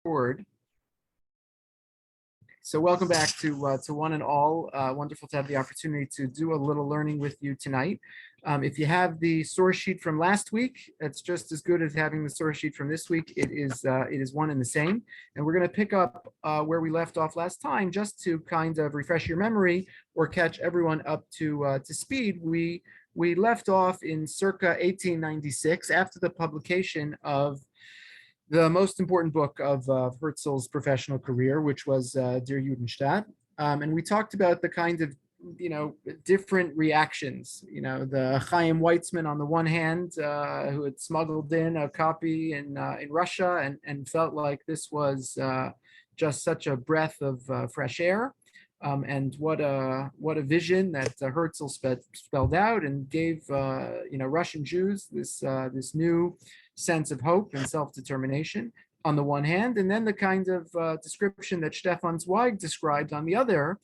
record. So welcome back to one and all. Wonderful to have the opportunity to do a little learning with you tonight. If you have the source sheet from last week, it's just as good as having the source sheet from this week. It is one and the same. And we're going to pick up where we left off last time, just to kind of refresh your memory or catch everyone up to speed. We left off in circa 1896 after the publication of the most important book of Herzl's professional career, which was Der Judenstaat. And we talked about the kind of, different reactions. The Chaim Weitzman on the one hand, who had smuggled in a copy in Russia and felt like this was just such a breath of fresh air. And what a vision that Herzl spelled out and gave Russian Jews this new sense of hope and self-determination on the one hand, and then the kind of description that Stefan Zweig described on the other.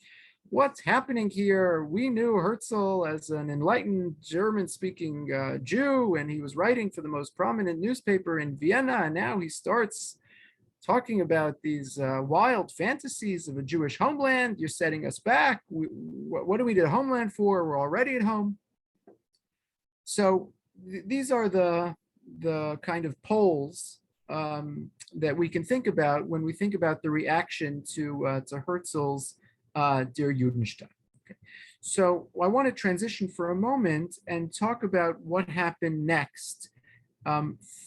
What's happening here? We knew Herzl as an enlightened German-speaking Jew, and he was writing for the most prominent newspaper in Vienna, and now he starts talking about these wild fantasies of a Jewish homeland. You're setting us back. What do we need a homeland for? We're already at home. So these are the kind of poles that we can think about when we think about the reaction to Herzl's Der Judenstaat. Okay. So I want to transition for a moment and talk about what happened next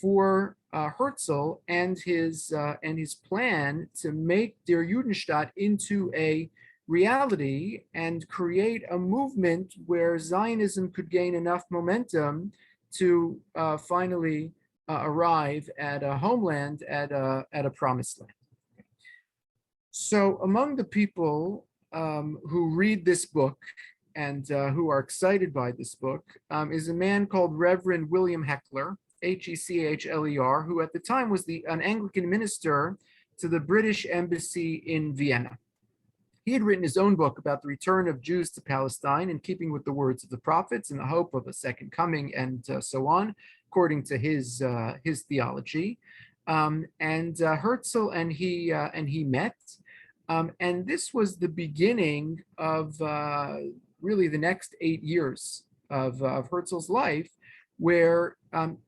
for Herzl and his plan to make Der Judenstaat into a reality and create a movement where Zionism could gain enough momentum to finally arrive at a homeland, at a promised land. So among the people who read this book and who are excited by this book is a man called Reverend William Heckler, Hechler, who at the time was an Anglican minister to the British Embassy in Vienna. He had written his own book about the return of Jews to Palestine in keeping with the words of the prophets and the hope of a second coming and so on, according to his theology. And Herzl and he met. And this was the beginning of really the next 8 years of Herzl's life, where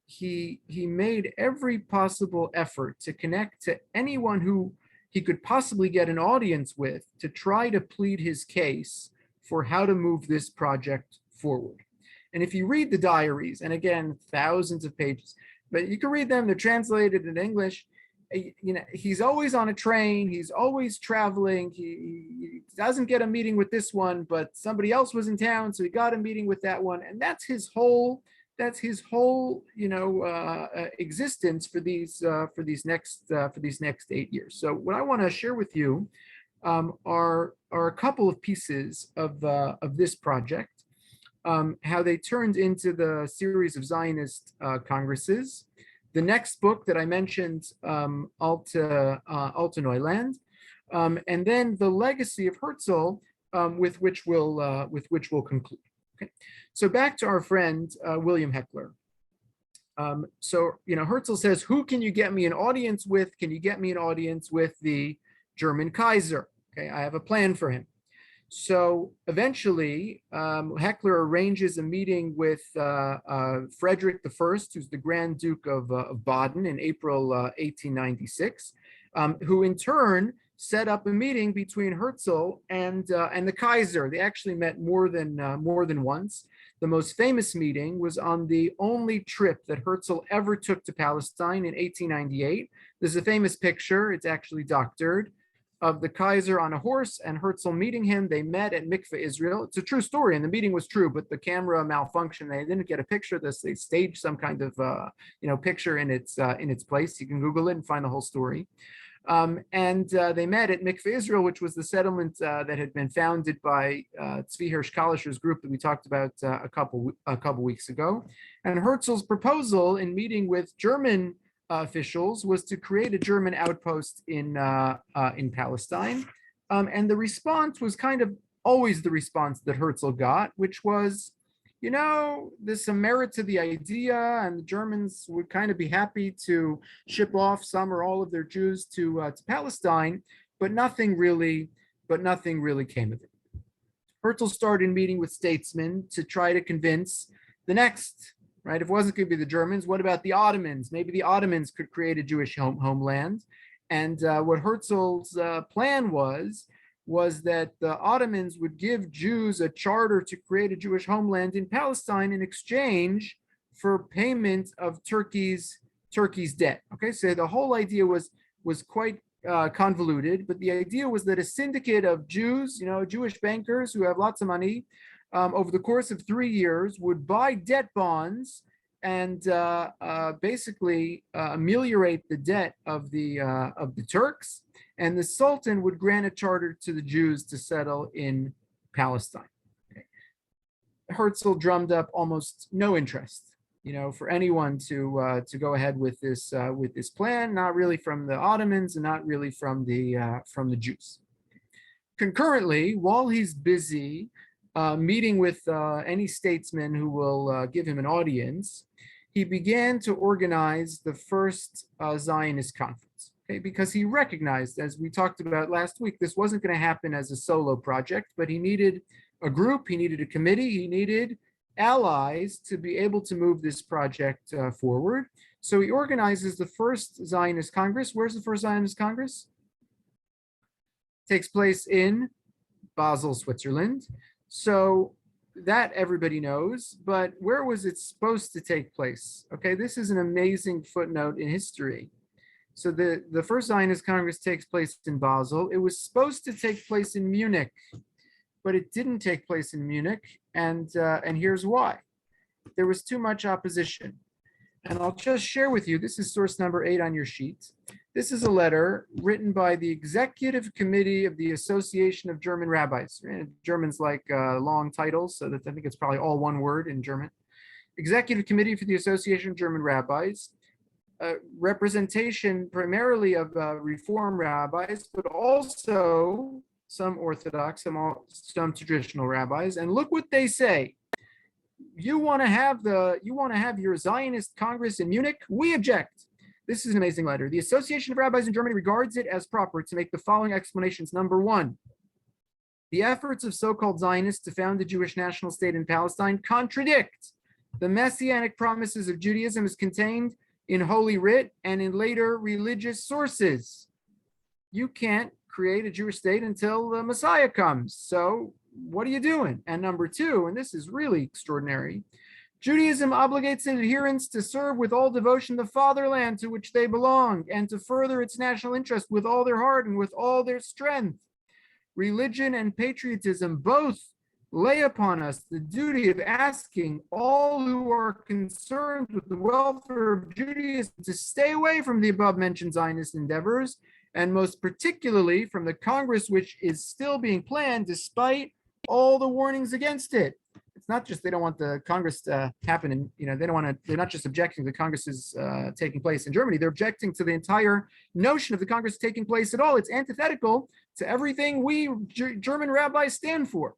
he made every possible effort to connect to anyone who he could possibly get an audience with to try to plead his case for how to move this project forward. And if you read the diaries, and again, thousands of pages, but you can read them, they're translated in English. He's always on a train, he's always traveling, he doesn't get a meeting with this one, but somebody else was in town, so he got a meeting with that one. And that's his whole existence for these next 8 years. So what I want to share with you are a couple of pieces of this project, how they turned into the series of Zionist congresses, the next book that I mentioned, Alte Neuland, and then the legacy of Herzl, with which we'll conclude. Okay. So back to our friend William Heckler. Herzl says, who can you get me an audience with? Can you get me an audience with the German Kaiser? Okay, I have a plan for him. So eventually, Heckler arranges a meeting with Frederick I, who's the Grand Duke of Baden, in April 1896, who in turn set up a meeting between Herzl and the Kaiser. They actually met more than once. The most famous meeting was on the only trip that Herzl ever took to Palestine in 1898. There's a famous picture, it's actually doctored, of the Kaiser on a horse and Herzl meeting him. They met at Mikveh Israel. It's a true story, and the meeting was true, but the camera malfunctioned. They didn't get a picture of this. They staged some kind of picture in its place. You can Google it and find the whole story. They met at Mikveh Israel, which was the settlement that had been founded by Tzvi Hirsch Kalischer's group that we talked about a couple weeks ago. And Herzl's proposal in meeting with German officials was to create a German outpost in Palestine. And the response was kind of always the response that Herzl got, which was, there's some merit to the idea, and the Germans would kind of be happy to ship off some or all of their Jews to Palestine, but nothing really came of it. Herzl started meeting with statesmen to try to convince the next, right? If it wasn't going to be the Germans, what about the Ottomans? Maybe the Ottomans could create a Jewish homeland. And what Herzl's plan was that the Ottomans would give Jews a charter to create a Jewish homeland in Palestine in exchange for payment of Turkey's debt. Okay, so the whole idea was quite convoluted, but the idea was that a syndicate of Jews, Jewish bankers who have lots of money, over the course of 3 years would buy debt bonds and basically ameliorate the debt of the Turks, and the Sultan would grant a charter to the Jews to settle in Palestine. Okay. Herzl drummed up almost no interest, for anyone to go ahead with this plan, not really from the Ottomans and not really from the Jews. Concurrently, while he's busy meeting with any statesman who will give him an audience, he began to organize the first Zionist conference, okay? Because he recognized, as we talked about last week, this wasn't going to happen as a solo project, but he needed a group, he needed a committee, he needed allies to be able to move this project forward. So he organizes the first Zionist Congress. Where's the first Zionist Congress? Takes place in Basel, Switzerland. So that everybody knows, but where was it supposed to take place? Okay, this is an amazing footnote in history. So the first Zionist Congress takes place in Basel. It was supposed to take place in Munich, but it didn't take place in Munich, and here's why. There was too much opposition. And I'll just share with you, this is source number 8 on your sheet. This is a letter written by the Executive Committee of the Association of German Rabbis. Germans like long titles, so that I think it's probably all one word in German. Executive Committee for the Association of German Rabbis, representation primarily of Reform rabbis, but also some Orthodox, some traditional rabbis. And look what they say. You want to have your Zionist Congress in Munich? We object. This is an amazing letter. The Association of Rabbis in Germany regards it as proper to make the following explanations. Number one, the efforts of so-called Zionists to found a Jewish national state in Palestine contradict the messianic promises of Judaism as contained in Holy Writ and in later religious sources. You can't create a Jewish state until the Messiah comes. So what are you doing? And number two, and this is really extraordinary, Judaism obligates its adherents to serve with all devotion the fatherland to which they belong and to further its national interest with all their heart and with all their strength. Religion and patriotism both lay upon us the duty of asking all who are concerned with the welfare of Judaism to stay away from the above-mentioned Zionist endeavors, and most particularly from the Congress which is still being planned despite all the warnings against it. It's not just they don't want the Congress to happen, and they're not just objecting to the Congresses taking place in Germany, they're objecting to the entire notion of the Congress taking place at all. It's antithetical to everything we German rabbis stand for,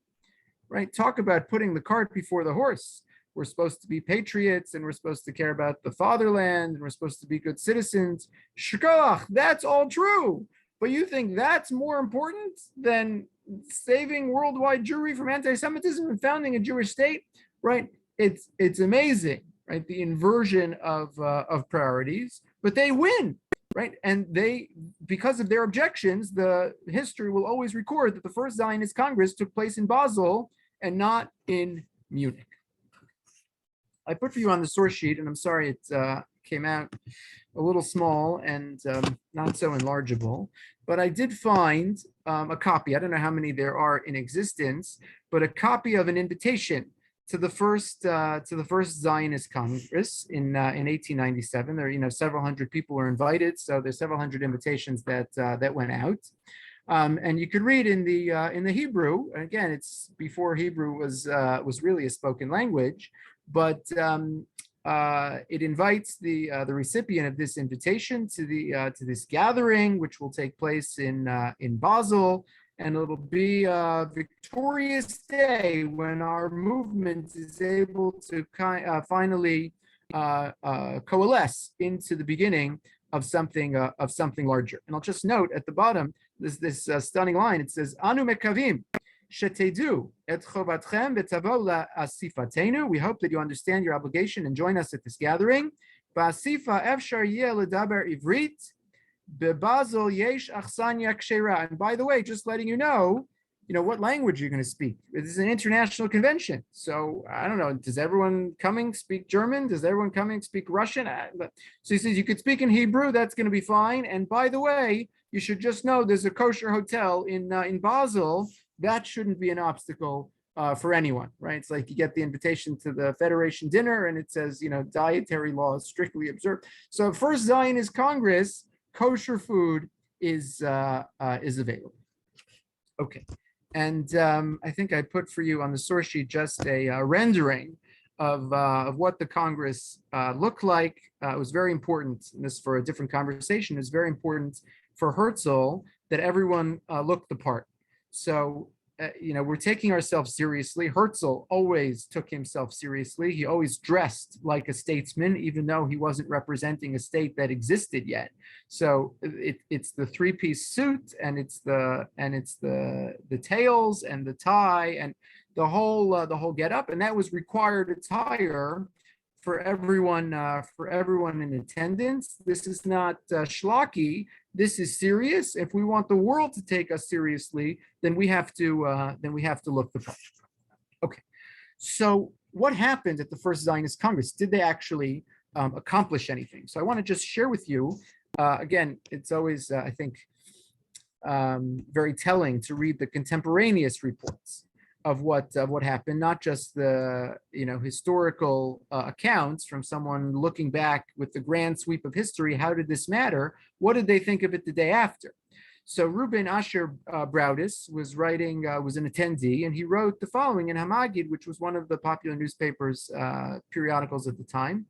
right? Talk about putting the cart before the horse. We're supposed to be patriots, and we're supposed to care about the fatherland, and we're supposed to be good citizens. Shkoach, that's all true. But you think that's more important than saving worldwide Jewry from anti-Semitism and founding a Jewish state, right? It's amazing, right? The inversion of priorities, but they win, right? And because of their objections, the history will always record that the first Zionist Congress took place in Basel and not in Munich. I put for you on the source sheet, and I'm sorry it came out a little small and not so enlargeable, but I did find a copy. I don't know how many there are in existence, but a copy of an invitation to the first Zionist Congress in 1897. There, several hundred people were invited, so there's several hundred invitations that went out. And you could read in the Hebrew. Again, it's before Hebrew was really a spoken language, but it invites the recipient of this invitation to this gathering, which will take place in Basel, and it'll be a victorious day when our movement is able to finally coalesce into the beginning of something larger. And I'll just note at the bottom this stunning line. It says, "Anu mekavim shetedu et chovatchem v'tavo la'asifatenu." We hope that you understand your obligation and join us at this gathering. Ba'asifa efshar yeh ledaber ivrit. Basel yesh achsanya kshera. And by the way, just letting you know what language you're going to speak. This is an international convention, so I don't know. Does everyone coming speak German? Does everyone coming speak Russian? So he says you could speak in Hebrew. That's going to be fine. And by the way, you should just know there's a kosher hotel in Basel. That shouldn't be an obstacle for anyone, right? It's like you get the invitation to the Federation dinner, and it says dietary laws strictly observed. So first Zionist Congress, kosher food is available. Okay, and I think I put for you on the source sheet just a rendering of what the Congress looked like. It was very important, and this for a different conversation, is very important for Herzl that everyone looked the part. So we're taking ourselves seriously. Herzl always took himself seriously. He always dressed like a statesman, even though he wasn't representing a state that existed yet. So it's the three-piece suit, and it's the tails and the tie and the whole get up, and that was required attire for everyone in attendance. This is not schlocky. This is serious. If we want the world to take us seriously, then we have to look the part. Okay, so what happened at the first Zionist Congress? Did they actually accomplish anything? So I want to just share with you. Again, it's always I think very telling to read the contemporaneous reports of what happened, not just the historical accounts from someone looking back with the grand sweep of history. How did this matter? What did they think of it the day after? So Reuben Asher Braudis was an attendee, and he wrote the following in Hamagid, which was one of the popular newspapers, periodicals at the time.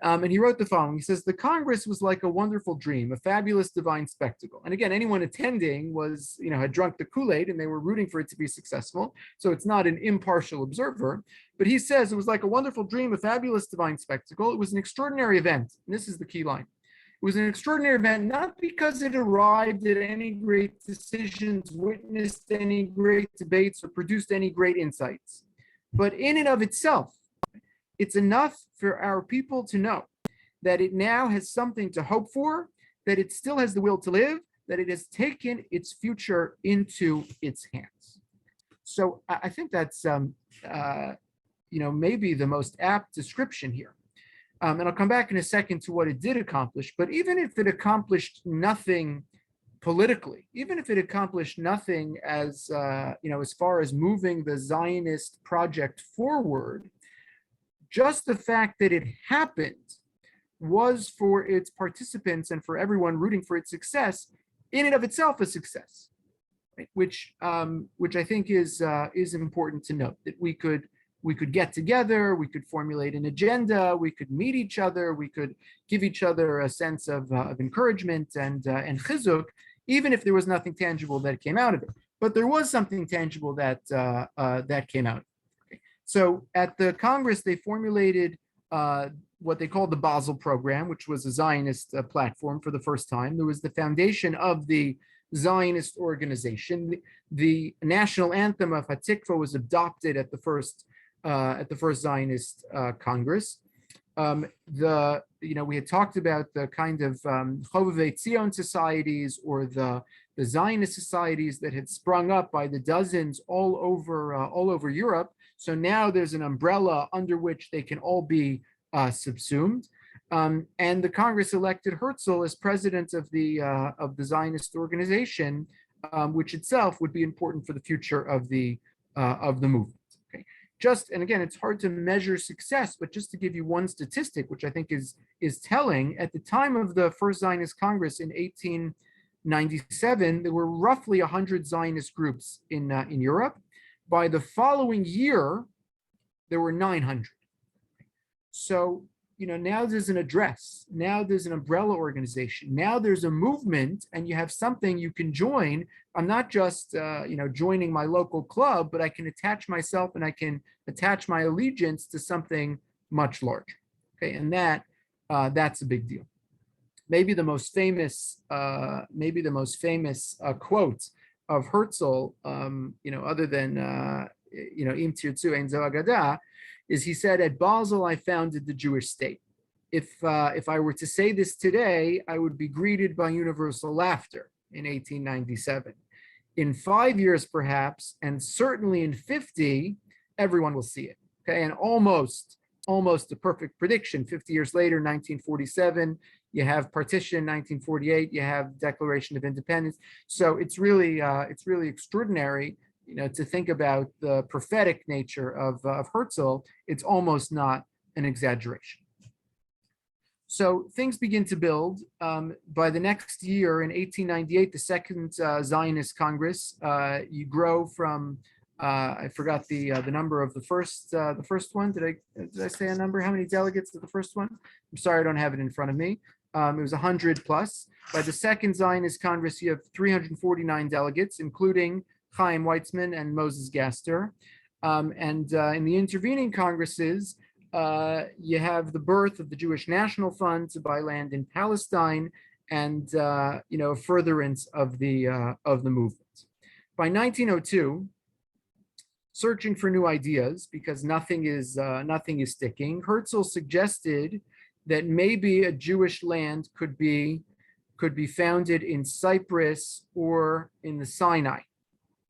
And he wrote the following. He says, "The Congress was like a wonderful dream, a fabulous divine spectacle." And again, anyone attending had drunk the Kool-Aid and they were rooting for it to be successful. So it's not an impartial observer. But he says it was like a wonderful dream, a fabulous divine spectacle. It was an extraordinary event. And this is the key line. It was an extraordinary event, not because it arrived at any great decisions, witnessed any great debates, or produced any great insights, but in and of itself, it's enough for our people to know that it now has something to hope for, that it still has the will to live, that it has taken its future into its hands. So I think that's, maybe the most apt description here. And I'll come back in a second to what it did accomplish. But even if it accomplished nothing politically, even if it accomplished nothing as far as moving the Zionist project forward, just the fact that it happened was, for its participants and for everyone rooting for its success, in and of itself a success, right? Which I think is important to note, that we could get together, we could formulate an agenda, we could meet each other, we could give each other a sense of encouragement and chizuk, even if there was nothing tangible that came out of it. But there was something tangible that came out. So at the Congress, they formulated what they called the Basel Program, which was a Zionist platform for the first time. There was the foundation of the Zionist organization. The national anthem of Hatikva was adopted at the first Zionist Congress. We had talked about the kind of Chovevei Tzion societies, or the Zionist societies that had sprung up by the dozens all over Europe. So now there's an umbrella under which they can all be subsumed. And the Congress elected Herzl as president of the Zionist organization, which itself would be important for the future of the movement. Okay. And again, it's hard to measure success, but just to give you one statistic, which I think is telling, at the time of the first Zionist Congress in 1897, there were roughly 100 Zionist groups in Europe. By the following year, there were 900. So, now there's an address, now there's an umbrella organization, now there's a movement, and you have something you can join. I'm not just, joining my local club, but I can attach myself and I can attach my allegiance to something much larger. Okay, and that's a big deal. Maybe the most famous quote of Herzl, other than Im Tirtzu Ein Zo Agada, is he said, "At Basel, I founded the Jewish state. If I were to say this today, I would be greeted by universal laughter in 1897. In 5 years, perhaps, and certainly in 50, everyone will see it." Okay, and almost a perfect prediction. 50 years later, 1947, you have partition. 1948, you have Declaration of Independence. So it's really extraordinary, to think about the prophetic nature of Herzl. It's almost not an exaggeration. So things begin to build. By the next year, in 1898, the Second Zionist Congress, you grow from, I forgot the number of the first one. Did I say a number? How many delegates to the first one? I'm sorry, I don't have it in front of me. It was 100 plus. By the Second Zionist Congress, you have 349 delegates, including Chaim Weizmann and Moses Gaster. And in the intervening Congresses, you have the birth of the Jewish National Fund to buy land in Palestine, and furtherance of the movement. By 1902, searching for new ideas because nothing is sticking, Herzl suggested that maybe a Jewish land could be founded in Cyprus or in the Sinai.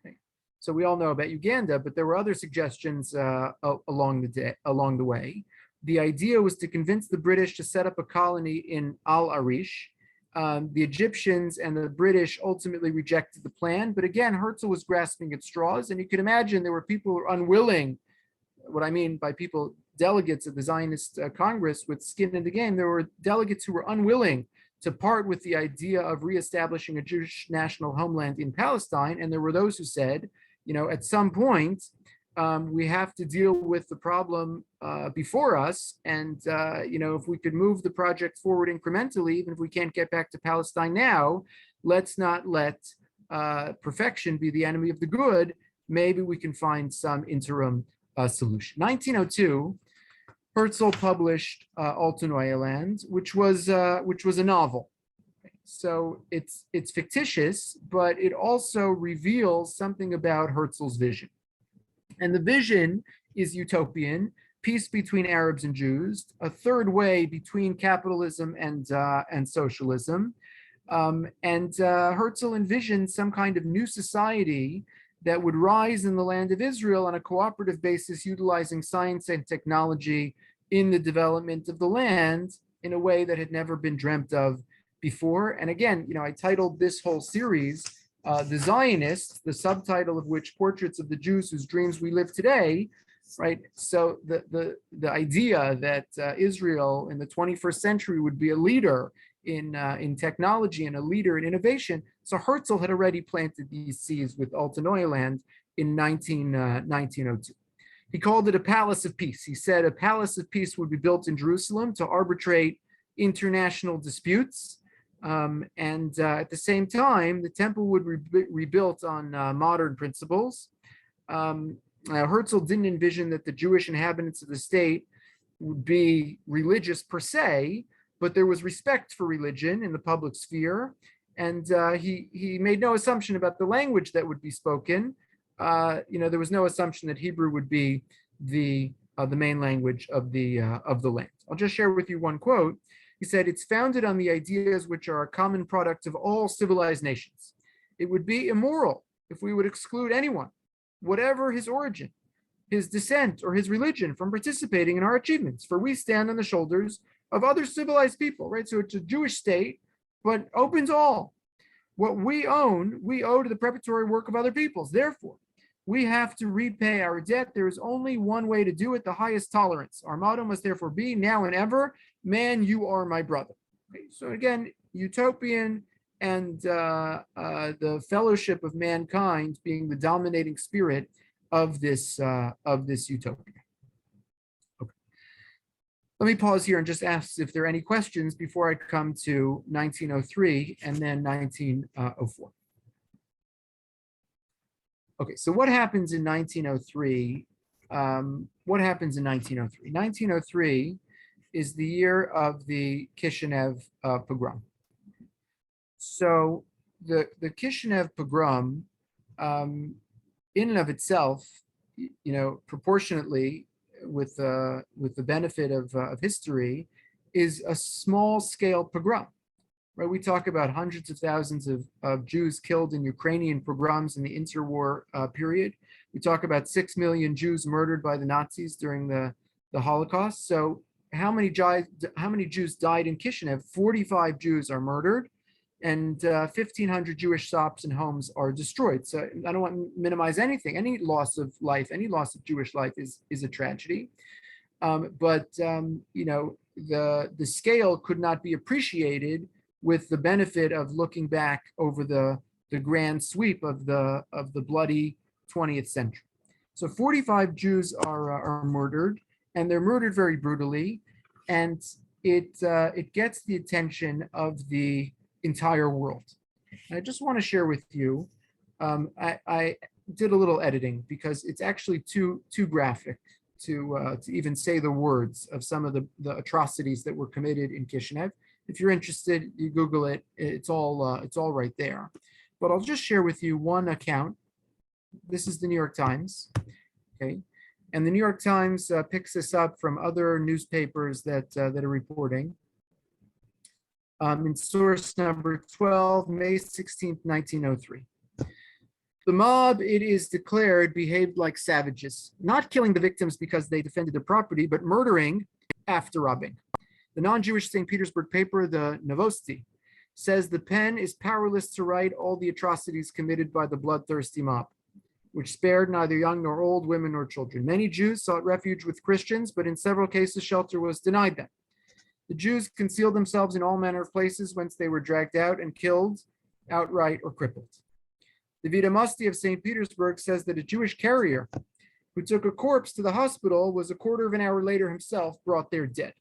Okay. So we all know about Uganda, but there were other suggestions along the way. The idea was to convince the British to set up a colony in Al Arish. The Egyptians and the British ultimately rejected the plan, but again, Herzl was grasping at straws, and you could imagine there were people who were unwilling. What I mean by people, delegates of the Zionist Congress with skin in the game, there were delegates who were unwilling to part with the idea of reestablishing a Jewish national homeland in Palestine, and there were those who said, at some point, we have to deal with the problem before us, and if we could move the project forward incrementally, even if we can't get back to Palestine now, let's not let perfection be the enemy of the good. Maybe we can find some interim solution. 1902, Herzl published Alta Neue Land, which was a novel. So it's fictitious, but it also reveals something about Herzl's vision. And the vision is utopian: peace between Arabs and Jews, a third way between capitalism and socialism. Herzl envisioned some kind of new society that would rise in the land of Israel on a cooperative basis, utilizing science and technology in the development of the land in a way that had never been dreamt of before. And again, I titled this whole series, The Zionists, the subtitle of which, Portraits of the Jews Whose Dreams We Live Today, right? So the idea that Israel in the 21st century would be a leader in technology and a leader in innovation. So Herzl had already planted these seeds with Alta Neue Land in 1902. He called it a palace of peace. He said a palace of peace would be built in Jerusalem to arbitrate international disputes. At the same time, the temple would be rebuilt on modern principles. Herzl didn't envision that the Jewish inhabitants of the state would be religious per se, but there was respect for religion in the public sphere. And he made no assumption about the language that would be spoken. There was no assumption that Hebrew would be the main language of the land. I'll just share with you one quote. He said, "It's founded on the ideas which are a common product of all civilized nations. It would be immoral if we would exclude anyone, whatever his origin, his descent, or his religion, from participating in our achievements, for we stand on the shoulders of other civilized people," right? So it's a Jewish state, but open to all. What we own, we owe to the preparatory work of other peoples. Therefore, we have to repay our debt. There is only one way to do it, the highest tolerance. Our motto must therefore be, now and ever, man, you are my brother. Okay, so again, utopian, and the fellowship of mankind being the dominating spirit of this utopia. Okay. Let me pause here and just ask if there are any questions before I come to 1903 and then 1904. Okay, so what happens in 1903? What happens in 1903? 1903 is the year of the Kishinev pogrom. So the Kishinev pogrom, in and of itself, proportionately with the benefit of history, is a small scale pogrom. Right? We talk about hundreds of thousands of Jews killed in Ukrainian pogroms in the interwar period. We talk about 6 million Jews murdered by the Nazis during the Holocaust. So how many Jews died in Kishinev? 45 Jews are murdered, and 1,500 Jewish shops and homes are destroyed. So I don't want to minimize anything. Any loss of life, any loss of Jewish life is a tragedy. But the scale could not be appreciated with the benefit of looking back over the grand sweep of the bloody 20th century. So 45 Jews are murdered, and they're murdered very brutally, and it gets the attention of the entire world. And I just want to share with you, I did a little editing because it's actually too graphic to even say the words of some of the atrocities that were committed in Kishinev. If you're interested, you Google it. It's all right there. But I'll just share with you one account. This is the New York Times, okay? And the New York Times picks this up from other newspapers that are reporting. In source number 12, May 16th, 1903. The mob, it is declared, behaved like savages, not killing the victims because they defended their property, but murdering after robbing. The non-Jewish St. Petersburg paper, the Novosti, says the pen is powerless to write all the atrocities committed by the bloodthirsty mob, which spared neither young nor old, women nor children. Many Jews sought refuge with Christians, but in several cases shelter was denied them. The Jews concealed themselves in all manner of places whence they were dragged out and killed outright or crippled. The Vidamosti of St. Petersburg says that a Jewish carrier who took a corpse to the hospital was a quarter of an hour later himself brought there dead.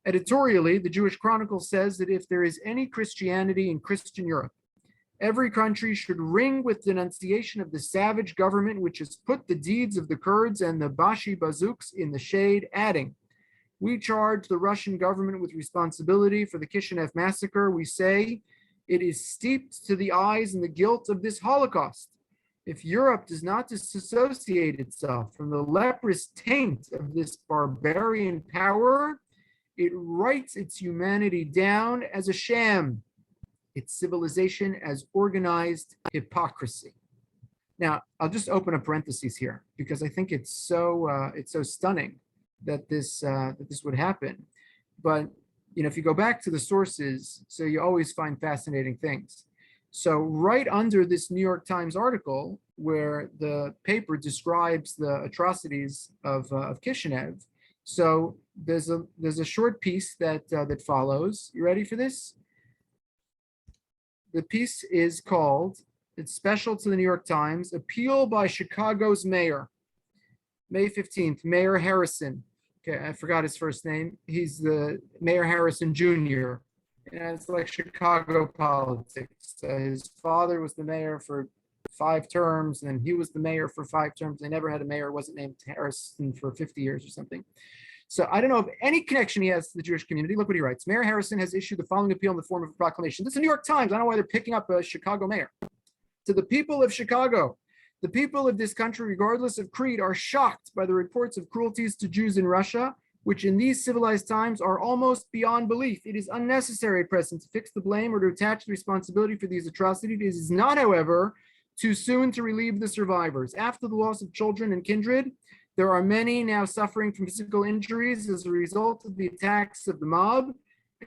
Editorially, the Jewish Chronicle says that if there is any Christianity in Christian Europe, every country should ring with denunciation of the savage government which has put the deeds of the Kurds and the Bashi Bazouks in the shade, adding, "We charge the Russian government with responsibility for the Kishinev massacre. We say it is steeped to the eyes in the guilt of this Holocaust. If Europe does not disassociate itself from the leprous taint of this barbarian power, it writes its humanity down as a sham, its civilization as organized hypocrisy." Now, I'll just open a parenthesis here because I think it's so stunning that this would happen. But if you go back to the sources, so you always find fascinating things. So right under this New York Times article, where the paper describes the atrocities of Kishinev, so there's a short piece that follows. You ready for this? The piece is called, it's special to the New York Times, "Appeal by Chicago's Mayor." May 15th, Mayor Harrison. Okay, I forgot his first name. He's the Mayor Harrison Jr. And it's like Chicago politics. His father was the mayor for 5 terms, and he was the mayor for 5 terms. They never had a mayor, wasn't named Harrison for 50 years or something. So I don't know of any connection he has to the Jewish community. Look what he writes. Mayor Harrison has issued the following appeal in the form of a proclamation. This is the New York Times. I don't know why they're picking up a Chicago mayor. To the people of Chicago, the people of this country, regardless of creed, are shocked by the reports of cruelties to Jews in Russia, which in these civilized times are almost beyond belief. It is unnecessary at present to fix the blame or to attach the responsibility for these atrocities. It is not, however, too soon to relieve the survivors. After the loss of children and kindred, there are many now suffering from physical injuries as a result of the attacks of the mob,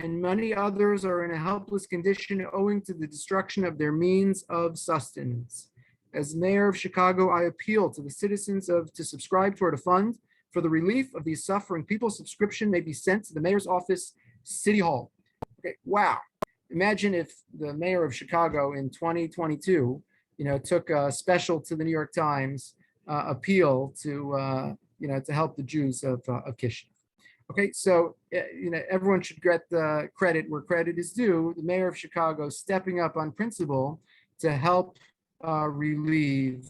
and many others are in a helpless condition owing to the destruction of their means of sustenance. As mayor of Chicago, I appeal to the citizens to subscribe toward a fund for the relief of these suffering people. Subscription may be sent to the mayor's office, City Hall. Okay, wow. Imagine if the mayor of Chicago in 2022, took a special to the New York Times appeal to help the Jews of Kishinev. Okay, so everyone should get the credit where credit is due. The mayor of Chicago stepping up on principle to help relieve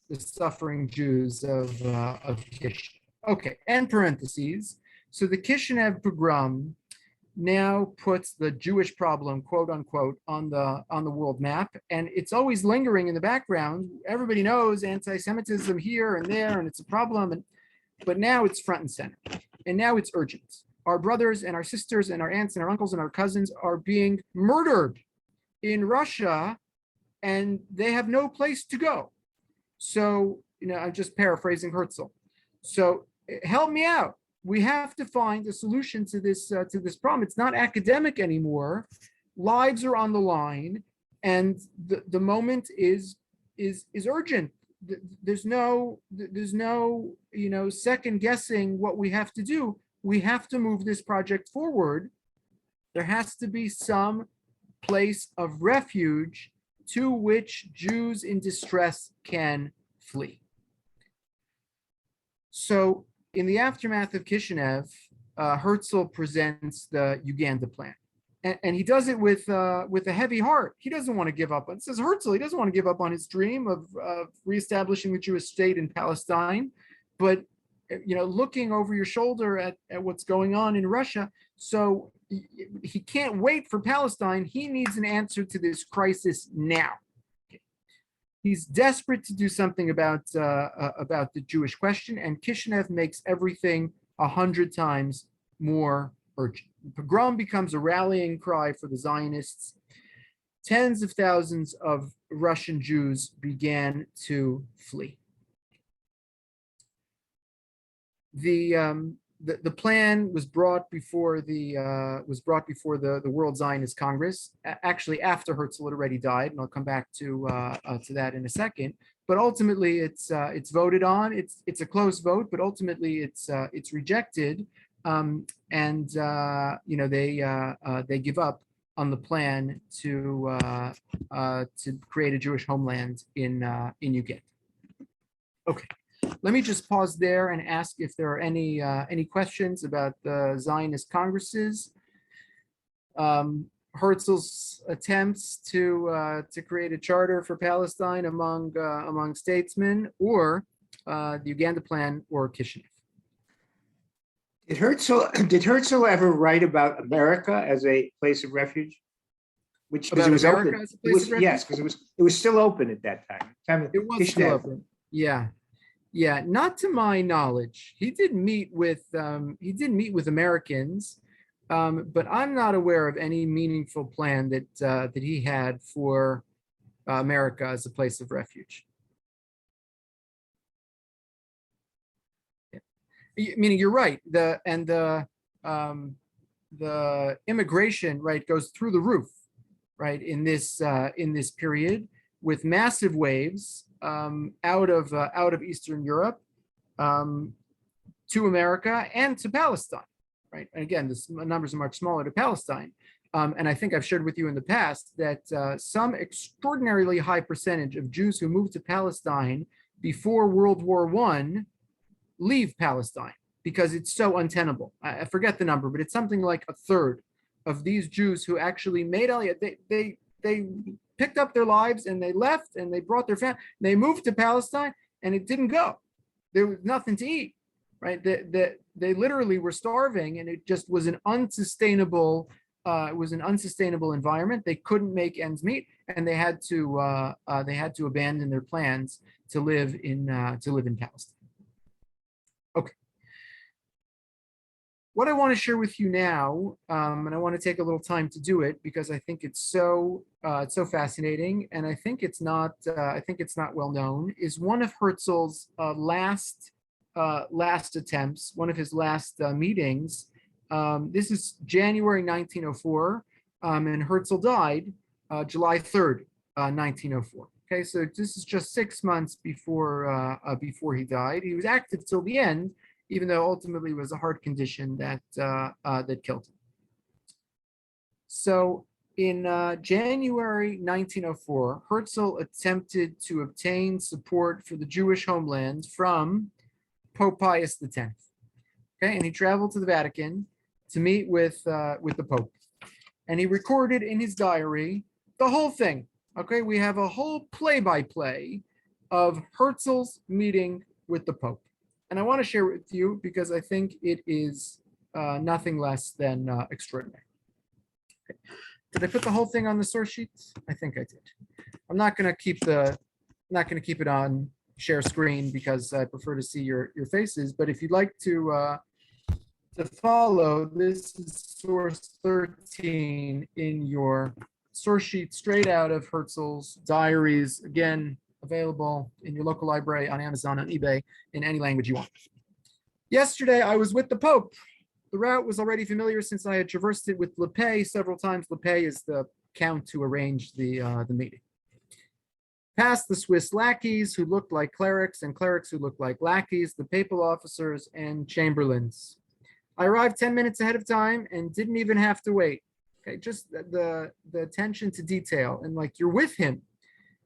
the suffering Jews of Kishinev. Okay, and parentheses. So the Kishinev pogrom now puts the Jewish problem, quote unquote, on the world map, and it's always lingering in the background. Everybody knows anti-Semitism here and there, and it's a problem, but now it's front and center, and now it's urgent. Our brothers and our sisters and our aunts and our uncles and our cousins are being murdered in Russia, and they have no place to go. So, I'm just paraphrasing Herzl. So help me out. We have to find a solution to this problem. It's not academic anymore. Lives are on the line, and the moment is urgent. There's no second guessing what we have to do. We have to move this project forward. There has to be some place of refuge to which Jews in distress can flee. So in the aftermath of Kishinev, Herzl presents the Uganda Plan. And he does it with a heavy heart. He doesn't want to give up. It says Herzl, he doesn't want to give up on his dream of reestablishing the Jewish state in Palestine. But, looking over your shoulder at what's going on in Russia, so he can't wait for Palestine. He needs an answer to this crisis now. He's desperate to do something about the Jewish question, and Kishinev makes everything 100 times more urgent. The pogrom becomes a rallying cry for the Zionists. Tens of thousands of Russian Jews began to flee. The plan was brought before the World Zionist Congress, actually after Herzl had already died, and I'll come back to that in a second. But ultimately, it's voted on. It's a close vote, but ultimately it's rejected, and they give up on the plan to create a Jewish homeland in Uganda. Okay. Let me just pause there and ask if there are any questions about the Zionist Congresses, Herzl's attempts to create a charter for Palestine among statesmen, or the Uganda Plan, or Kishinev. Did Herzl ever write about America as a place of refuge? Because it was America open. as a place of refuge? Yes, because it was still open at that time. It was still open. Yeah, not to my knowledge. He did meet with Americans, but I'm not aware of any meaningful plan that he had for America as a place of refuge. Yeah. Meaning, you're right. The immigration, right, goes through the roof, right, in this period, with massive waves out of Eastern Europe to America and to Palestine, right? And again, the numbers are much smaller to Palestine. And I think I've shared with you in the past that some extraordinarily high percentage of Jews who moved to Palestine before World War I leave Palestine because it's so untenable. I forget the number, but it's something like a third of these Jews who actually made Aliyah. They picked up their lives and they left and they brought their family. They moved to Palestine and it didn't go. There was nothing to eat, right? They literally were starving, and it just was an unsustainable. It was an unsustainable environment. They couldn't make ends meet, and they had to abandon their plans to live in Palestine. Okay. What I want to share with you now, and I want to take a little time to do it because I think it's so fascinating, and I think it's not well known, is one of Herzl's last attempts, one of his last meetings. This is January 1904, and Herzl died July 3rd, 1904. Okay, so this is just 6 months before he died. He was active till the end, even though ultimately it was a heart condition that killed him. So in January 1904, Herzl attempted to obtain support for the Jewish homeland from Pope Pius X. Okay, and he traveled to the Vatican to meet with the Pope, and he recorded in his diary the whole thing. Okay, we have a whole play-by-play of Herzl's meeting with the Pope, and I want to share it with you because I think it is nothing less than extraordinary. Okay. Did I put the whole thing on the source sheet? I think I did. I'm not going to keep it on share screen because I prefer to see your faces. But if you'd like to follow, this is source 13 in your source sheet, straight out of Herzl's diaries. Again, available in your local library, on Amazon, on eBay, in any language you want. Yesterday, I was with the Pope. The route was already familiar since I had traversed it with Lepay several times. Lepay is the count who arranged the meeting. Past the Swiss lackeys who looked like clerics and clerics who looked like lackeys, the papal officers and chamberlains. I arrived 10 minutes ahead of time and didn't even have to wait. Okay, just the attention to detail, and like you're with him.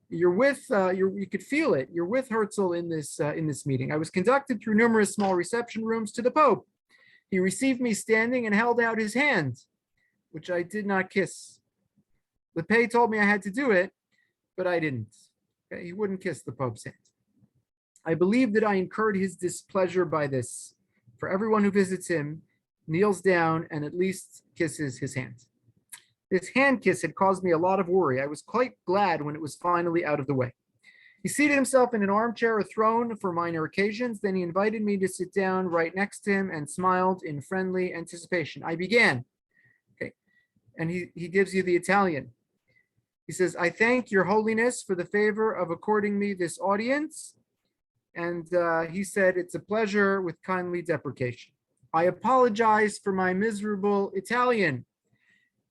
You're with you could feel it. You're with Herzl in this meeting. I was conducted through numerous small reception rooms to the Pope. He received me standing and held out his hand, which I did not kiss. Lepay told me I had to do it, but I didn't. Okay, he wouldn't kiss the Pope's hand. I believe that I incurred his displeasure by this. For everyone who visits him, kneels down and at least kisses his hand. This hand kiss had caused me a lot of worry. I was quite glad when it was finally out of the way. He seated himself in an armchair or throne for minor occasions. Then he invited me to sit down right next to him and smiled in friendly anticipation. I began. Okay. And he gives you the Italian. He says, I thank your holiness for the favor of according me this audience. And he said, it's a pleasure with kindly deprecation. I apologize for my miserable Italian.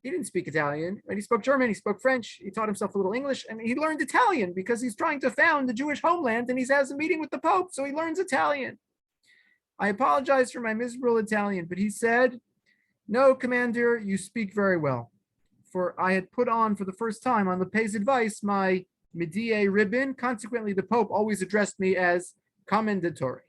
He didn't speak Italian, right? He spoke German, he spoke French, he taught himself a little English, and he learned Italian because he's trying to found the Jewish homeland and he has a meeting with the Pope, so he learns Italian. I apologize for my miserable Italian, but he said, no, Commander, you speak very well. For I had put on for the first time on Lepay's advice my Mediae ribbon. Consequently, the Pope always addressed me as commendatore.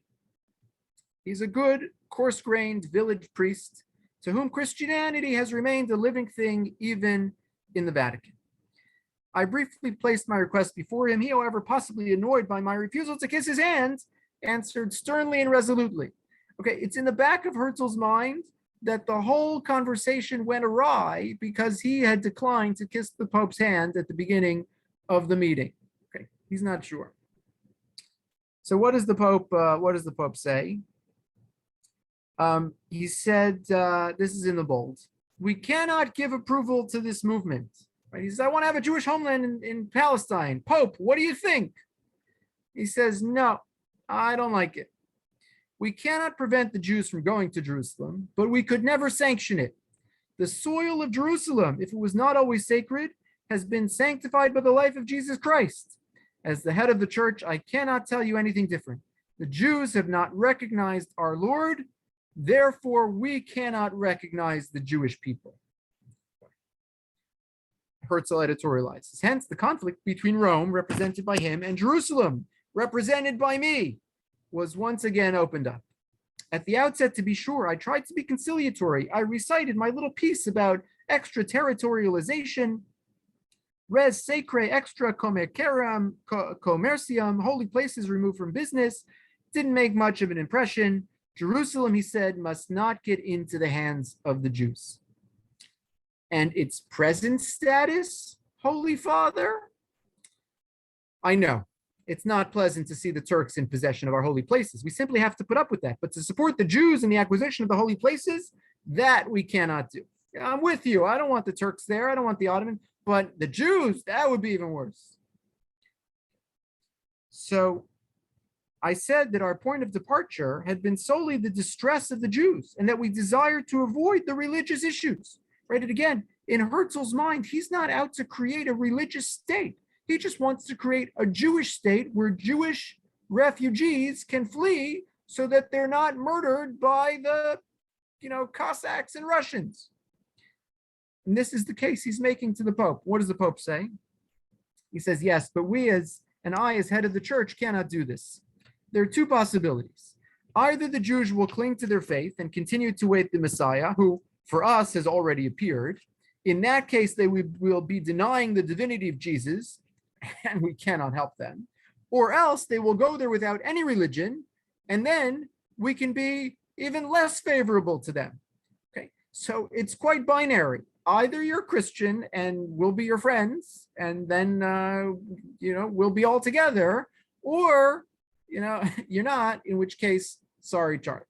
He's a good, coarse-grained village priest to whom Christianity has remained a living thing even in the Vatican. I briefly placed my request before him. He, however, possibly annoyed by my refusal to kiss his hand, answered sternly and resolutely. Okay, it's in the back of Herzl's mind that the whole conversation went awry because he had declined to kiss the Pope's hand at the beginning of the meeting. Okay, he's not sure. So what does the Pope say? He said, this is in the bold, we cannot give approval to this movement. Right? He says, I want to have a Jewish homeland in Palestine. Pope, what do you think? He says, no, I don't like it. We cannot prevent the Jews from going to Jerusalem, but we could never sanction it. The soil of Jerusalem, if it was not always sacred, has been sanctified by the life of Jesus Christ. As the head of the church, I cannot tell you anything different. The Jews have not recognized our Lord. Therefore, we cannot recognize the Jewish people. Herzl editorializes. Hence, the conflict between Rome, represented by him, and Jerusalem, represented by me, was once again opened up. At the outset, to be sure, I tried to be conciliatory. I recited my little piece about extraterritorialization, res sacrae extra commercium, holy places removed from business. Didn't make much of an impression. Jerusalem, he said, must not get into the hands of the Jews. And its present status, Holy Father? I know, it's not pleasant to see the Turks in possession of our holy places. We simply have to put up with that. But to support the Jews in the acquisition of the holy places, that we cannot do. I'm with you. I don't want the Turks there. I don't want the Ottoman. But the Jews, that would be even worse. So I said that our point of departure had been solely the distress of the Jews and that we desired to avoid the religious issues. Right? And again, in Herzl's mind, he's not out to create a religious state. He just wants to create a Jewish state where Jewish refugees can flee so that they're not murdered by the, Cossacks and Russians. And this is the case he's making to the Pope. What does the Pope say? He says, yes, but we and I as head of the church cannot do this. There are two possibilities. Either the Jews will cling to their faith and continue to wait the Messiah, who for us has already appeared. In that case, they will be denying the divinity of Jesus, and we cannot help them. Or else they will go there without any religion, and then we can be even less favorable to them. Okay, so it's quite binary. Either you're Christian and we'll be your friends, and then we'll be all together, or you're not, in which case, sorry, Charlie.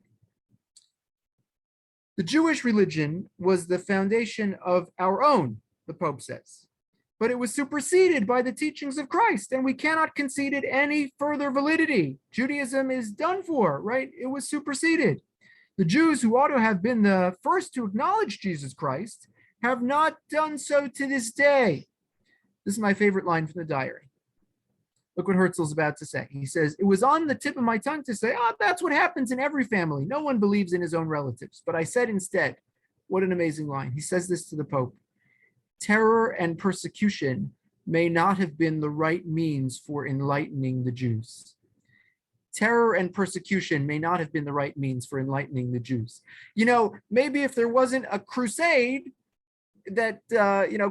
The Jewish religion was the foundation of our own, the Pope says, but it was superseded by the teachings of Christ, and we cannot concede it any further validity. Judaism is done for, right? It was superseded. The Jews, who ought to have been the first to acknowledge Jesus Christ, have not done so to this day. This is my favorite line from the diary. Look what Herzl's about to say. He says, it was on the tip of my tongue to say, that's what happens in every family. No one believes in his own relatives. But I said instead, what an amazing line. He says this to the Pope. Terror and persecution may not have been the right means for enlightening the Jews. Terror and persecution may not have been the right means for enlightening the Jews. Maybe if there wasn't a crusade that,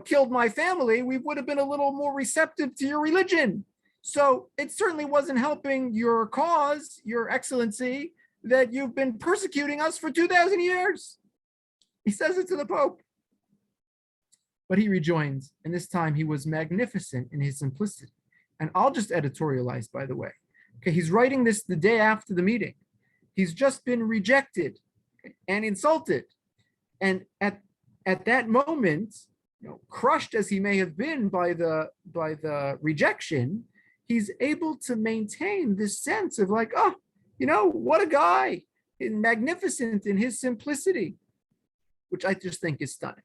killed my family, we would have been a little more receptive to your religion. So it certainly wasn't helping your cause, your excellency, that you've been persecuting us for 2,000 years. He says it to the Pope. But he rejoins, and this time he was magnificent in his simplicity. And I'll just editorialize, by the way. Okay, he's writing this the day after the meeting. He's just been rejected and insulted. And at that moment, crushed as he may have been by the rejection, he's able to maintain this sense of like, what a guy, magnificent in his simplicity, which I just think is stunning.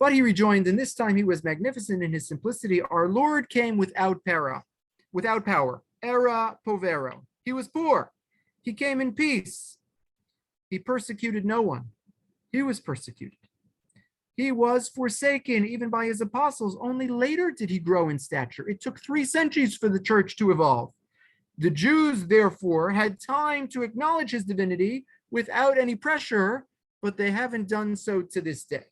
But he rejoined, and this time he was magnificent in his simplicity. Our Lord came without power, era povero. He was poor. He came in peace. He persecuted no one. He was persecuted. He was forsaken even by his apostles. Only later did he grow in stature. It took 3 centuries for the church to evolve. The Jews, therefore, had time to acknowledge his divinity without any pressure, but they haven't done so to this day.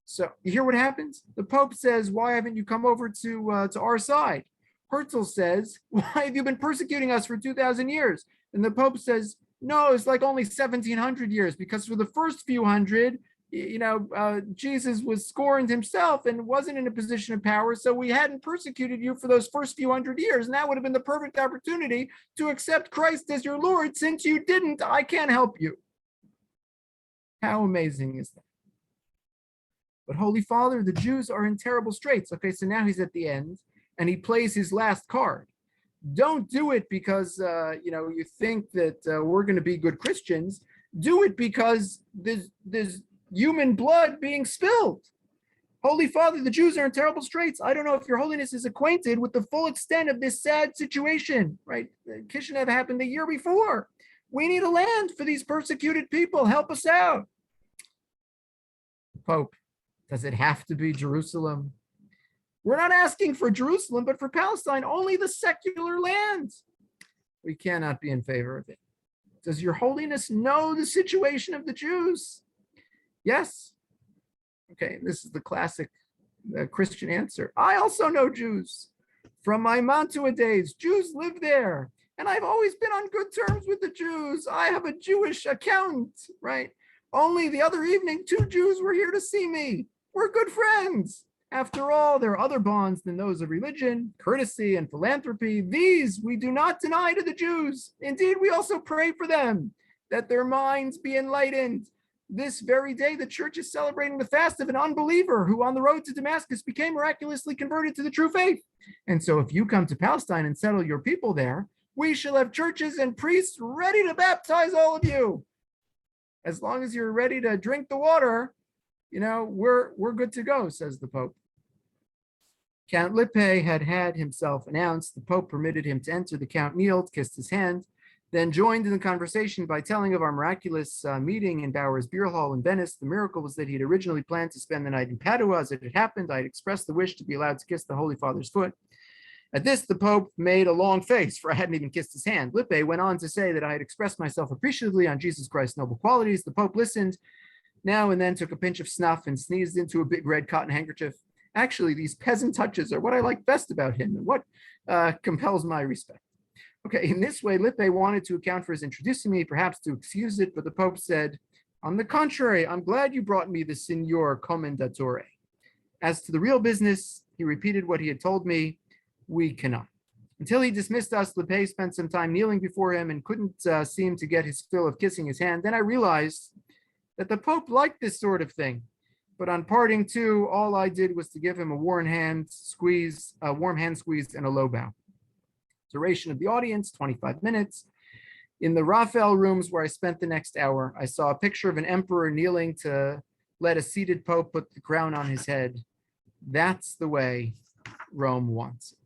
So you hear what happens? The Pope says, why haven't you come over to our side? Herzl says, why have you been persecuting us for 2,000 years? And the Pope says, no, it's like only 1,700 years, because for the first few hundred, Jesus was scorned himself and wasn't in a position of power, so we hadn't persecuted you for those first few hundred years, and that would have been the perfect opportunity to accept Christ as your Lord. Since you didn't, I can't help you. How amazing is that? But Holy Father, the Jews are in terrible straits. Okay, so now he's at the end, and he plays his last card. Don't do it because you think that we're going to be good Christians. Do it because there's human blood being spilled. Holy Father, the Jews are in terrible straits. I don't know if your holiness is acquainted with the full extent of this sad situation, right? Kishinev happened the year before. We need a land for these persecuted people. Help us out. Pope, does it have to be Jerusalem? We're not asking for Jerusalem, but for Palestine, only the secular land. We cannot be in favor of it. Does your holiness know the situation of the Jews? Yes. Okay, this is the classic Christian answer. I also know Jews. From my Mantua days, Jews live there. And I've always been on good terms with the Jews. I have a Jewish account, right? Only the other evening, 2 Jews were here to see me. We're good friends. After all, there are other bonds than those of religion, courtesy, and philanthropy. These we do not deny to the Jews. Indeed, we also pray for them, that their minds be enlightened. This very day, the church is celebrating the fast of an unbeliever who on the road to Damascus became miraculously converted to the true faith. And so if you come to Palestine and settle your people there, we shall have churches and priests ready to baptize all of you. As long as you're ready to drink the water, we're good to go, says the Pope. Count Lippe had himself announced. The Pope permitted him to enter. The Count kneeled, kissed his hand, then joined in the conversation by telling of our miraculous meeting in Bauer's Beer Hall in Venice. The miracle was that he had originally planned to spend the night in Padua. As it had happened, I had expressed the wish to be allowed to kiss the Holy Father's foot. At this, the Pope made a long face, for I hadn't even kissed his hand. Lippe went on to say that I had expressed myself appreciatively on Jesus Christ's noble qualities. The Pope listened, now and then took a pinch of snuff and sneezed into a big red cotton handkerchief. Actually, these peasant touches are what I like best about him and what compels my respect. Okay, in this way, Lippe wanted to account for his introducing me, perhaps to excuse it, but the Pope said, on the contrary, I'm glad you brought me the Signor Commendatore. As to the real business, he repeated what he had told me, we cannot. Until he dismissed us, Lippe spent some time kneeling before him and couldn't seem to get his fill of kissing his hand. Then I realized that the Pope liked this sort of thing. But on parting too, all I did was to give him a warm hand squeeze, and a low bow. Duration of the audience, 25 minutes. In the Raphael rooms where I spent the next hour, I saw a picture of an emperor kneeling to let a seated Pope put the crown on his head. That's the way Rome wants it.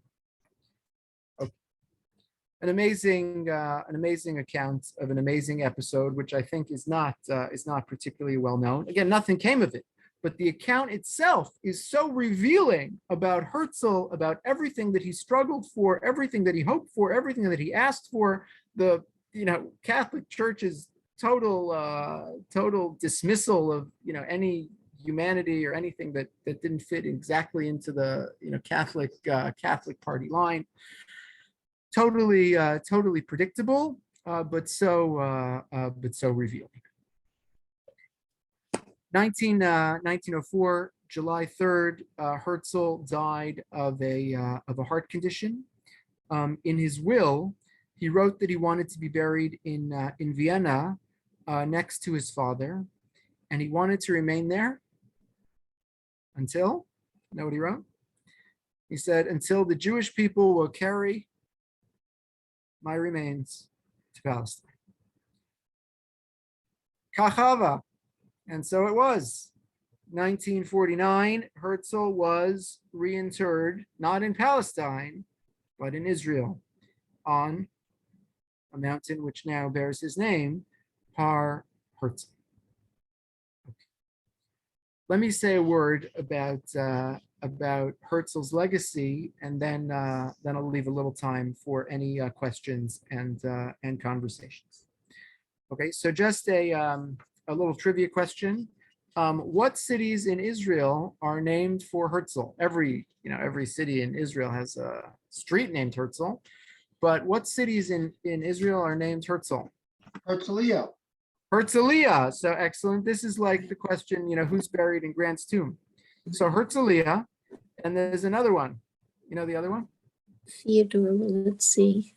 Okay. An amazing account of an amazing episode, which I think is not particularly well known. Again, nothing came of it, but the account itself is so revealing about Herzl, about everything that he struggled for, everything that he hoped for, everything that he asked for. The Catholic Church's total dismissal of any humanity or anything that didn't fit exactly into the Catholic party line. Totally predictable, but so revealing. 1904, July 3rd, Herzl died of a heart condition. In his will, he wrote that he wanted to be buried in Vienna next to his father, and he wanted to remain there until, you know what he wrote? He said, until the Jewish people will carry my remains to Palestine. Kachava. And so it was. 1949, Herzl was reinterred, not in Palestine, but in Israel, on a mountain which now bears his name, Har Herzl. Okay. Let me say a word about Herzl's legacy, and then I'll leave a little time for any questions and conversations. Okay, so just a little trivia question. What cities in Israel are named for Herzl? Every city in Israel has a street named Herzl, but what cities in Israel are named Herzl? Herzliya. Herzliya. So excellent. This is like the question, who's buried in Grant's tomb? So Herzliya, and there's another one. You know the other one? Theodore, let's see.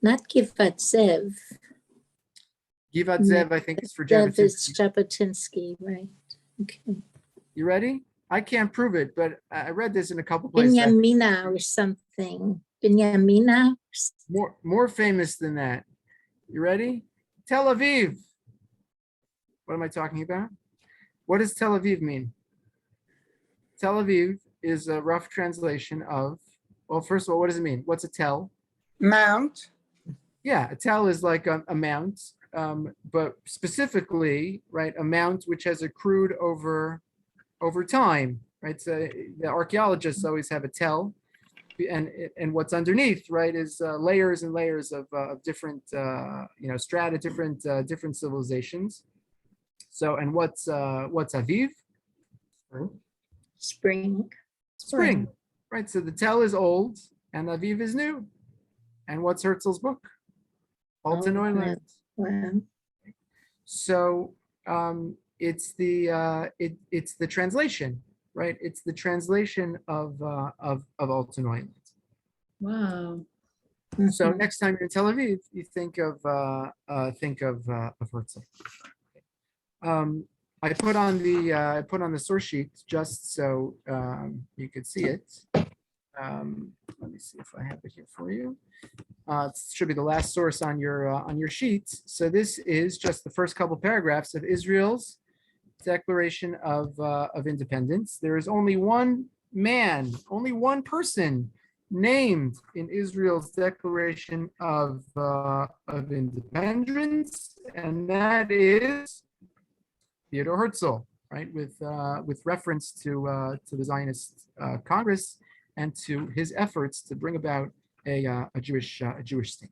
Not Givat Zev. Givat Zev, I think, is for Zev is Jabotinsky. Jabotinsky, right? Okay. You ready? I can't prove it, but I read this in a couple places. Binyamina or something. Binyamina. More famous than that. You ready? Tel Aviv. What am I talking about? What does Tel Aviv mean? Tel Aviv is a rough translation of, well, first of all, what does it mean? What's a tel? Mount. Yeah, a tel is like a mount, but specifically, right, a mount which has accrued over time, right? So the archaeologists always have a tel, and what's underneath, right, is layers and layers of different, strata, different civilizations. So, and what's Aviv? Spring, right? So the tel is old and Aviv is new. And what's Herzl's book? Alta Neuland. Wow. So it's the translation, right? It's the translation of Alta Neuland. Wow. So next time you're in Tel Aviv, you think of Herzl. I put on the source sheet just so you could see it. Let me see if I have it here for you. It should be the last source on your sheet. So this is just the first couple paragraphs of Israel's Declaration of Independence. There is only one man, only one person named in Israel's Declaration of Independence, and that is Theodore Herzl, right? With reference to the Zionist Congress and to his efforts to bring about a Jewish state.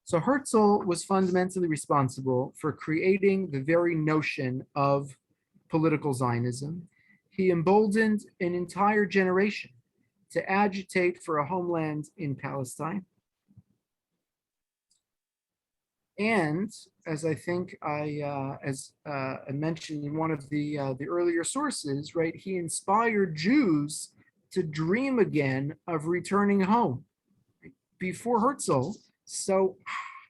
So Herzl was fundamentally responsible for creating the very notion of political Zionism. He emboldened an entire generation to agitate for a homeland in Palestine. And as I think I mentioned in one of the earlier sources, right, he inspired Jews to dream again of returning home. Before Herzl, so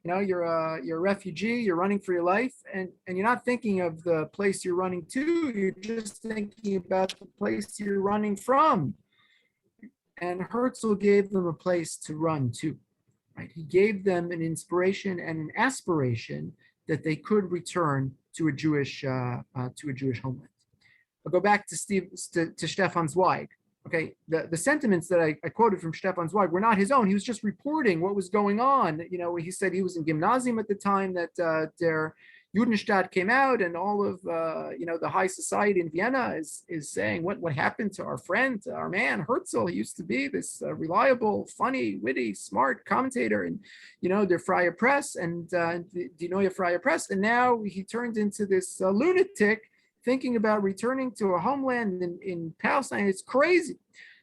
you're a refugee, you're running for your life, and you're not thinking of the place you're running to, you're just thinking about the place you're running from. And Herzl gave them a place to run to. Right? He gave them an inspiration and an aspiration that they could return to a Jewish homeland. I'll go back to Stefan Zweig. Okay, the sentiments that I quoted from Stefan Zweig were not his own. He was just reporting what was going on. He said he was in gymnasium at the time that der Judenstaat came out, and all of the high society in Vienna is saying what happened to our friend, our man Herzl. He used to be this reliable, funny, witty, smart commentator, and der Freie Press and die Neue Freie Press, and now he turned into this lunatic thinking about returning to a homeland in Palestine. It's crazy.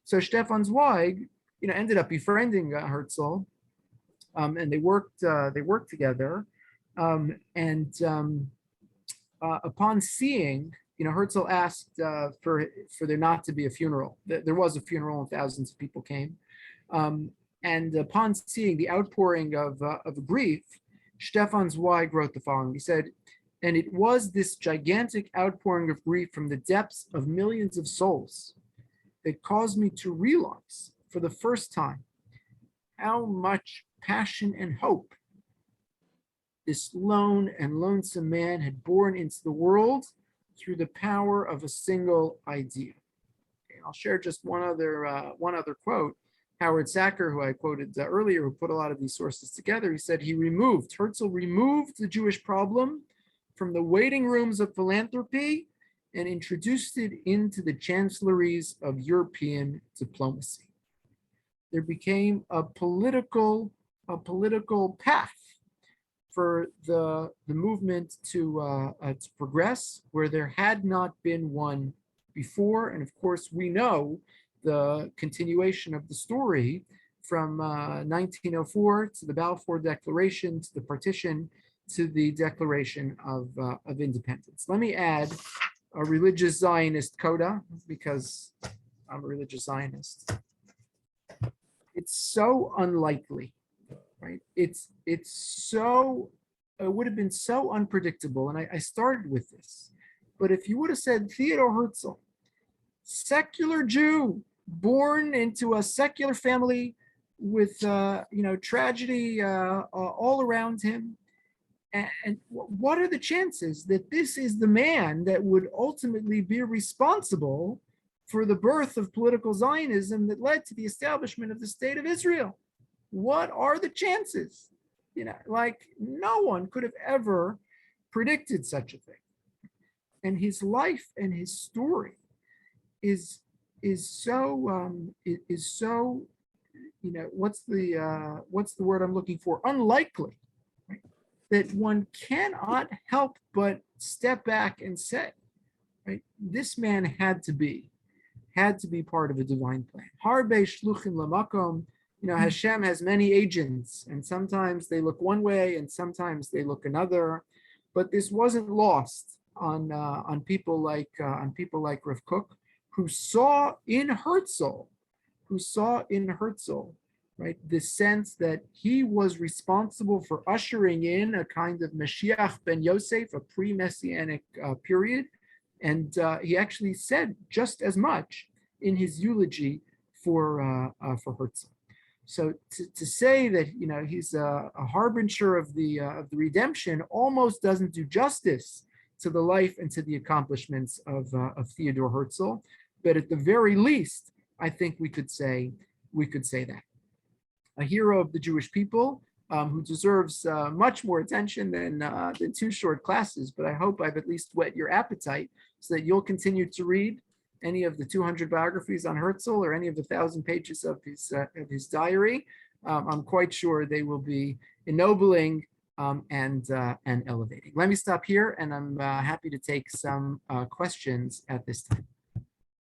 So Stefan Zweig, ended up befriending Herzl, and they worked together. Upon seeing, Herzl asked for there not to be a funeral. There was a funeral and thousands of people came. And upon seeing the outpouring of grief, Stefan Zweig wrote the following. He said, "And it was this gigantic outpouring of grief from the depths of millions of souls that caused me to realize for the first time how much passion and hope this lone and lonesome man had born into the world through the power of a single idea." Okay, I'll share just one other quote. Howard Sacker, who I quoted earlier, who put a lot of these sources together, he said Herzl removed the Jewish problem from the waiting rooms of philanthropy and introduced it into the chancelleries of European diplomacy. There became a political path for the movement to progress where there had not been one before. And of course, we know the continuation of the story from 1904 to the Balfour Declaration, to the partition, to the Declaration of Independence. Let me add a religious Zionist coda, because I'm a religious Zionist. It's so unlikely, right? It would have been so unpredictable, and I started with this. But if you would have said Theodore Herzl, secular Jew, born into a secular family with tragedy all around him, and what are the chances that this is the man that would ultimately be responsible for the birth of political Zionism that led to the establishment of the state of Israel? What are the chances? No one could have ever predicted such a thing. And his life and his story is so what's the word I'm looking for? Unlikely, right? That one cannot help but step back and say, right, this man had to be part of a divine plan. Harbe shluchim lamakom. Hashem has many agents, and sometimes they look one way and sometimes they look another. But this wasn't lost on people like Rav Kook, who saw in Herzl, right, the sense that he was responsible for ushering in a kind of Mashiach ben Yosef, a pre-messianic period, and he actually said just as much in his eulogy for Herzl. So to say that he's a harbinger of the redemption almost doesn't do justice to the life and to the accomplishments of Theodore Herzl. But at the very least, I think we could say that. A hero of the Jewish people, who deserves much more attention than 2 short classes. But I hope I've at least whet your appetite so that you'll continue to read any of the 200 biographies on Herzl or any of the 1,000 pages of his diary, I'm quite sure they will be ennobling and elevating. Let me stop here, and I'm happy to take some questions at this time.